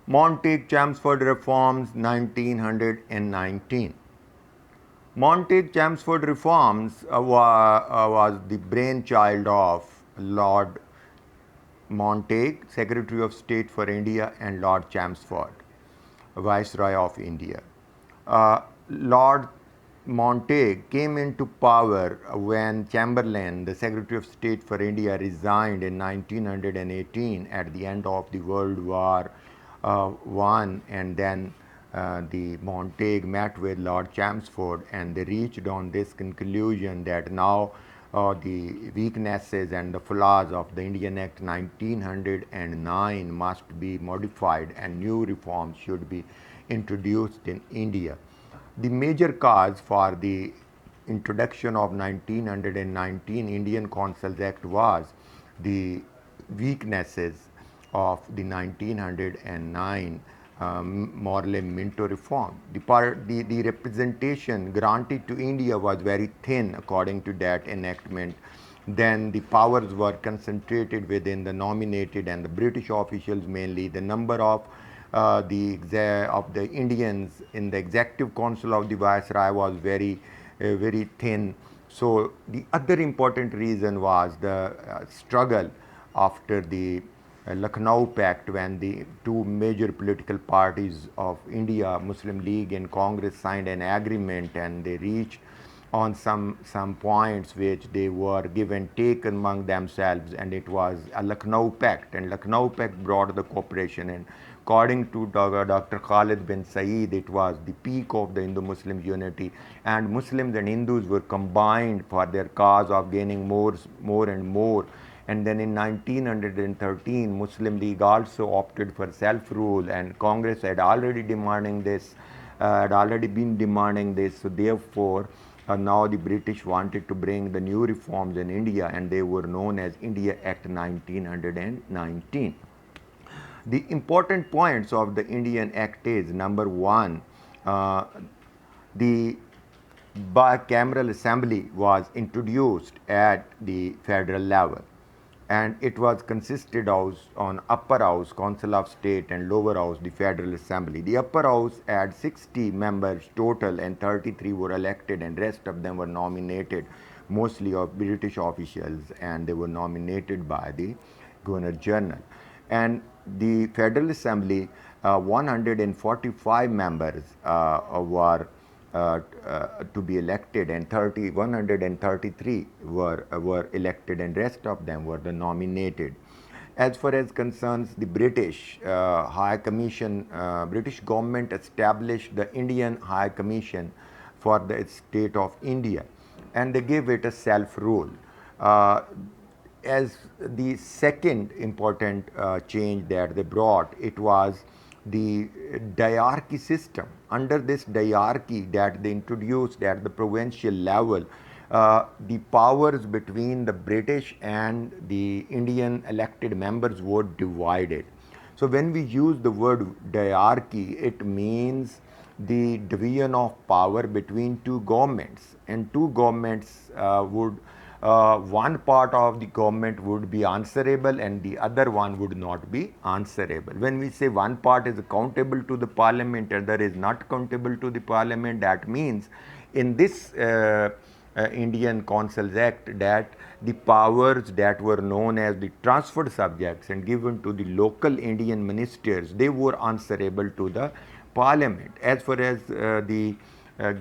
Montague Chelmsford Reforms 1919. Montague Chelmsford Reforms was the brainchild of Lord Montague, Secretary of State for India, and Lord Chelmsford, Viceroy of India. Lord Montague came into power when Chamberlain, the Secretary of State for India, resigned in 1918 at the end of the World War I, and then the Montague met with Lord Chelmsford, and they reached on this conclusion that now the weaknesses and the flaws of the Indian Act 1909 must be modified and new reforms should be introduced in India. The major cause for the introduction of 1919 Indian Councils Act was the weaknesses of the 1909 Morley-Minto reform. The representation granted to India was very thin according to that enactment. Then the powers were concentrated within the nominated and the British officials mainly. The number of the Indians in the executive council of the Viceroy was very thin. So the other important reason was the struggle after the Lucknow Pact, when the two major political parties of India, Muslim League and Congress, signed an agreement, and they reached on some points which they were give and take among themselves, and it was a Lucknow Pact, and Lucknow Pact brought the cooperation. And according to Dr. Khalid bin Saeed, it was the peak of the Indo-Muslim unity, and Muslims and Hindus were combined for their cause of gaining more and more. And then in 1913, Muslim League also opted for self-rule, and Congress had already been demanding this. So therefore, now the British wanted to bring the new reforms in India, and they were known as India Act 1919. The important points of the Indian Act is, number one, the bicameral assembly was introduced at the federal level, and it was consisted of on upper house, council of state, and lower house, the federal assembly. The upper house had 60 members total, and 33 were elected, and rest of them were nominated, mostly of British officials, and they were nominated by the governor general. And the federal assembly, 145 members were to be elected, and 133 were elected, and rest of them were the nominated. As far as concerns the British High Commission, British government established the Indian High Commission for the state of India, and they gave it a self-rule. As the second important change that they brought, it was the diarchy system. Under this diarchy that they introduced at the provincial level, the powers between the British and the Indian elected members were divided. So when we use the word diarchy, it means the division of power between two governments, and two governments would one part of the government would be answerable and the other one would not be answerable. When we say one part is accountable to the parliament, other is not accountable to the parliament, that means in this Indian Councils Act that the powers that were known as the transferred subjects and given to the local Indian ministers, they were answerable to the parliament. As far as the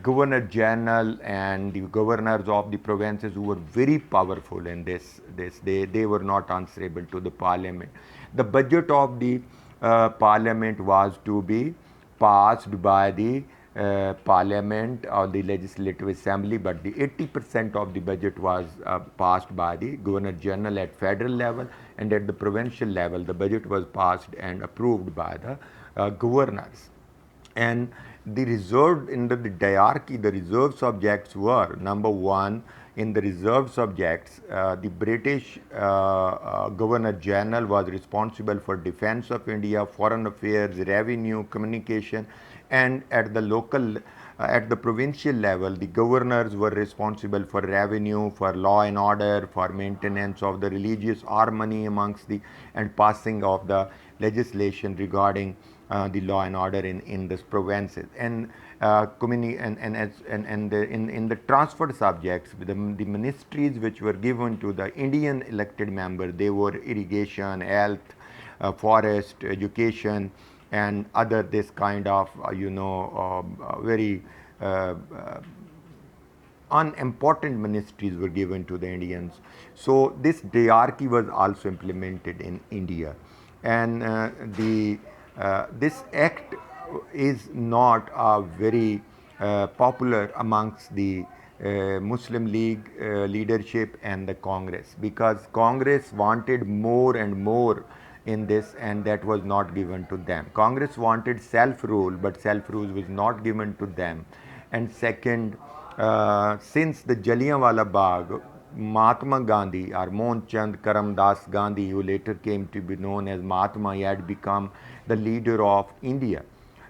Governor General and the governors of the provinces, who were very powerful in this they were not answerable to the parliament. The budget of the parliament was to be passed by the parliament or the legislative assembly, but the 80% of the budget was passed by the Governor General at federal level, and at the provincial level the budget was passed and approved by the governors. And the reserved in the diarchy, the reserved subjects were, number one, in the reserved subjects, the British Governor General was responsible for defense of India, foreign affairs, revenue, communication, and at the local, at the provincial level, the governors were responsible for revenue, for law and order, for maintenance of the religious harmony amongst the, and passing of the legislation regarding the law and order in these provinces. And in the transferred subjects, the ministries which were given to the Indian elected member, they were irrigation, health, forest, education, and other this kind of very unimportant ministries were given to the Indians. So this diarchy was also implemented in India, and the this act is not very popular amongst the Muslim League leadership and the Congress, because Congress wanted more and more in this, and that was not given to them. Congress wanted self-rule, but self-rule was not given to them. And second, since the Jallianwala Bagh, Mahatma Gandhi or Mont Karamdas Gandhi, who later came to be known as Mahatma, he had become the leader of India.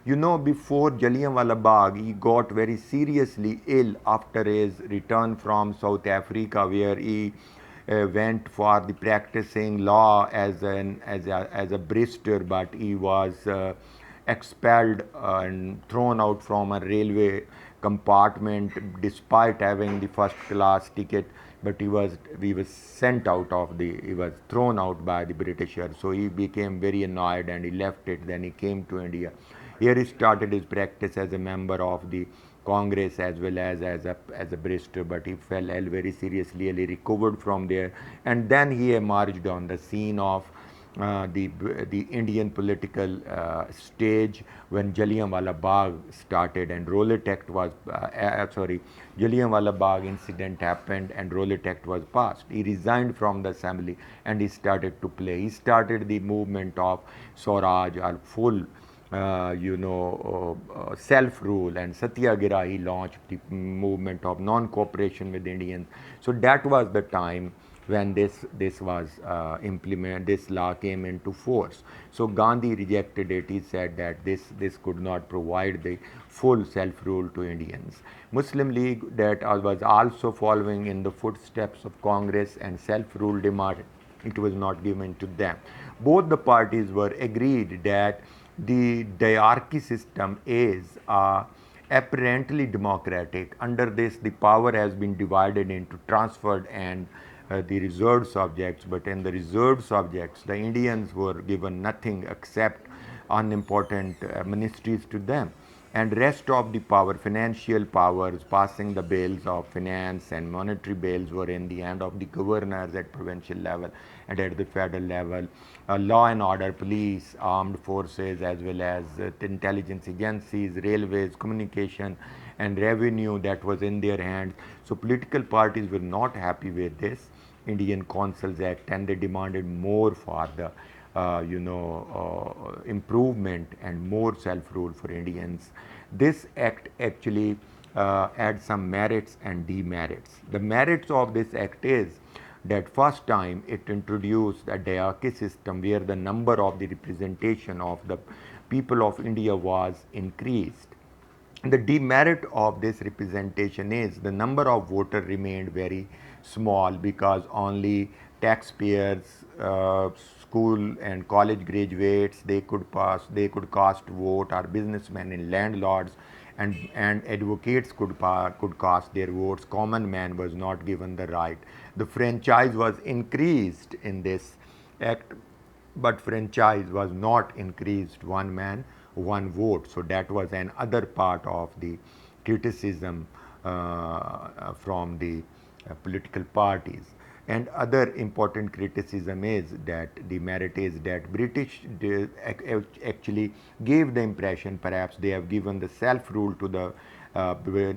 You know, before Jallianwala Bagh, he got very seriously ill after his return from South Africa, where he went for the practicing law as a barrister, but he was expelled and thrown out from a railway compartment despite having the first class ticket. But he was sent out of the he was thrown out by the Britishers. So he became very annoyed and he left it. Then he came to India. Here he started his practice as a member of the Congress as well as a barrister, but he fell ill very seriously and he recovered from there. And then he emerged on the scene of the Indian political stage when Jallianwala Bagh started, and Rowlatt Act was Jallianwala Bagh incident happened and Rowlatt Act was passed. He resigned from the assembly and he started to play. He started the movement of Swaraj, or full self-rule, and Satyagraha. He launched the movement of non-cooperation with Indians. So that was the time when this was implemented. This law came into force. So Gandhi rejected it. He said that this could not provide the full self-rule to Indians. Muslim League, that was also following in the footsteps of Congress, and self-rule demand, it was not given to them. Both the parties were agreed that the diarchy system is apparently democratic. Under this, the power has been divided into transferred and the reserved subjects, but in the reserved subjects, the Indians were given nothing except unimportant ministries to them. And rest of the power, financial powers, passing the bills of finance and monetary bills, were in the hand of the governors at provincial level and at the federal level. Law and order, police, armed forces, as well as intelligence agencies, railways, communication, and revenue, that was in their hands. So political parties were not happy with this Indian Consuls Act, and they demanded more for the improvement and more self-rule for Indians. This act actually had some merits and demerits. The merits of this act is that first time it introduced a diarchy system where the number of the representation of the people of India was increased. The demerit of this representation is the number of voters remained very small, because only taxpayers, school and college graduates, they could cast vote, or businessmen and landlords and advocates could cast their votes. Common man was not given the right. The franchise was increased in this act, but franchise was not increased, one man one vote. So that was another part of the criticism from the political parties. And other important criticism is that the merit is that British actually gave the impression, perhaps they have given the self-rule to the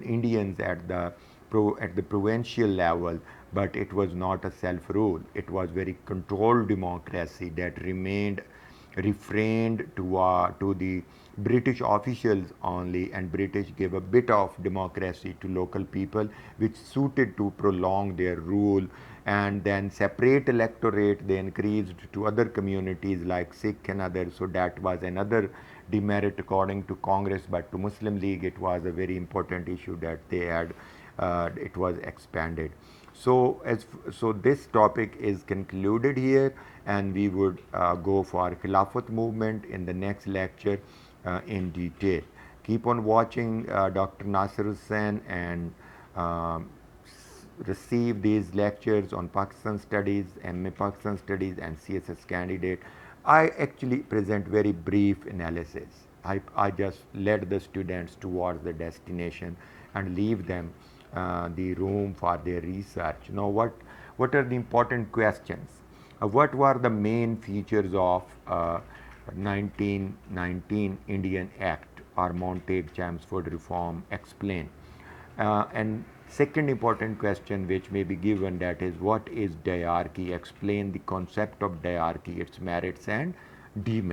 Indians at the provincial level, but it was not a self-rule. It was very controlled democracy that refrained to the British officials only, and British gave a bit of democracy to local people, which suited to prolong their rule. And then separate electorate they increased to other communities like Sikh and others. So that was another demerit according to Congress, but to Muslim League it was a very important issue that they had. It was expanded. So this topic is concluded here, and we would go for Khilafat movement in the next lecture in detail. Keep on watching Dr. Nasser Hussyn and um, receive these lectures on Pakistan Studies, MA Pakistan Studies, and CSS candidate. I actually present very brief analysis. I just led the students towards the destination and leave them the room for their research. Now, what are the important questions? What were the main features of 1919 Indian Act or Montague Chelmsford Reform? Explain. And second important question which may be given, that is, what is diarchy? Explain the concept of diarchy, its merits and demerits.